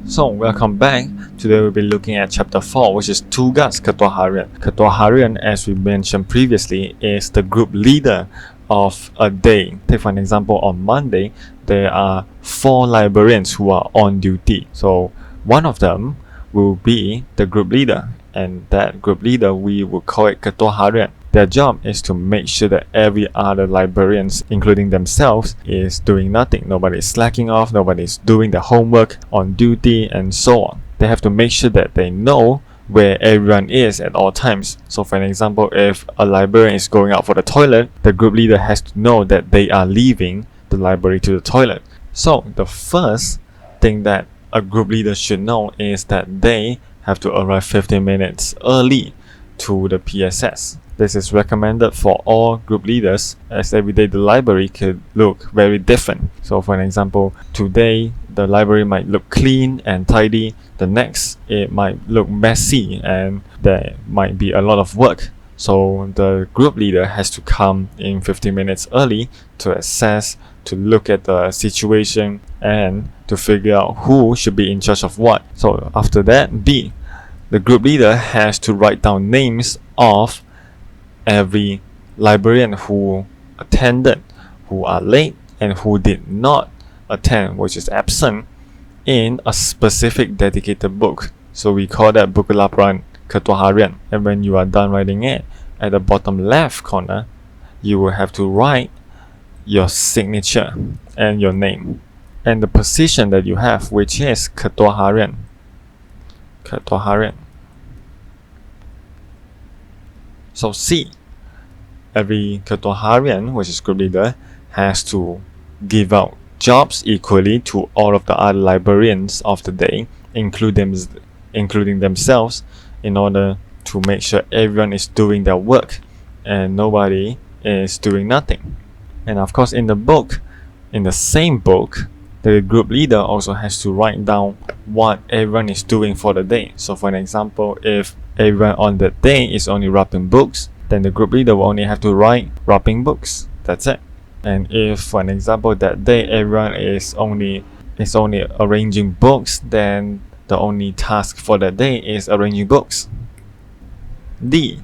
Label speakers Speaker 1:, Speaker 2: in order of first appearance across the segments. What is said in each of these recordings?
Speaker 1: So, welcome back. Today we'll be looking at chapter 4, which is Tugas Ketua Harian. Ketua Harian, as we mentioned previously, is the group leader of a day. Take for an example, on Monday, there are 4 librarians who are on duty. So, one of them will be the group leader, and that group leader we will call it Ketua Harian. Their job is to make sure that every other librarians, including themselves, is doing nothing. Nobody is slacking off, nobody is doing the homework on duty, and so on. They have to make sure that they know where everyone is at all times. So for an example, if a librarian is going out for the toilet, the group leader has to know that they are leaving the library to the toilet. So the first thing that a group leader should know is that they have to arrive 15 minutes early to the PSS. This is recommended for all group leaders, as every day the library could look very different. So for an example, today the library might look clean and tidy, the next it might look messy and there might be a lot of work. So the group leader has to come in 15 minutes early to assess, to look at the situation and to figure out who should be in charge of what. So after that, B, the group leader has to write down names of every librarian who attended, who are late, and who did not attend, which is absent, in a specific dedicated book. So we call that buku laporan Ketua Harian. And when you are done writing it, at the bottom left corner, you will have to write your signature and your name and the position that you have, which is Ketua Harian. Ketua Harian. So C, every Ketua Harian, which is group leader, has to give out jobs equally to all of the other librarians of the day, including themselves, in order to make sure everyone is doing their work and nobody is doing nothing. And of course, in the same book, the group leader also has to write down what everyone is doing for the day. So for an example, if everyone on that day is only wrapping books, then the group leader will only have to write wrapping books. That's it. And if, for an example, that day everyone is only arranging books, then the only task for that day is arranging books. D,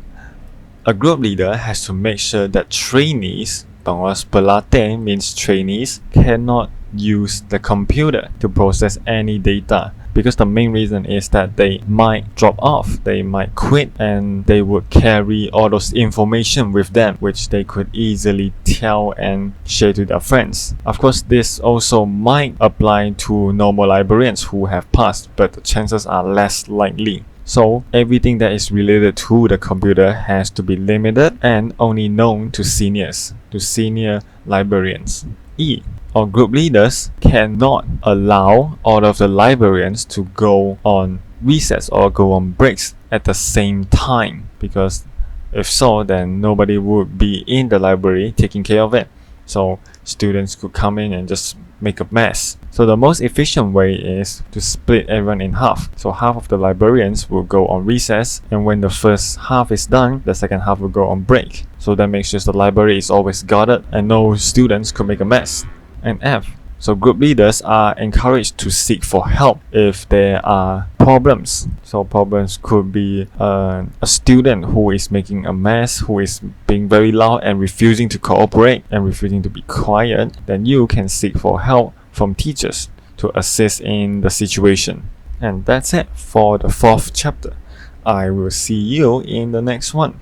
Speaker 1: a group leader has to make sure that trainees, pengawas pelatih means trainees, cannot use the computer to process any data, because the main reason is that they might drop off, they might quit, and they would carry all those information with them, which they could easily tell and share to their friends. Of course, this also might apply to normal librarians who have passed, but the chances are less likely. So everything that is related to the computer has to be limited and only known to senior librarians. E, or group leaders cannot allow all of the librarians to go on recess or go on breaks at the same time, because if so, then nobody would be in the library taking care of it. So students could come in and just make a mess. So the most efficient way is to split everyone in half. So half of the librarians will go on recess, and when the first half is done, the second half will go on break. So that makes sure the library is always guarded and no students could make a mess. And F, so group leaders are encouraged to seek for help if there are problems. So problems could be a student who is making a mess, who is being very loud and refusing to cooperate and refusing to be quiet. Then you can seek for help from teachers to assist in the situation. And that's it for the 4th chapter. I will see you in the next one.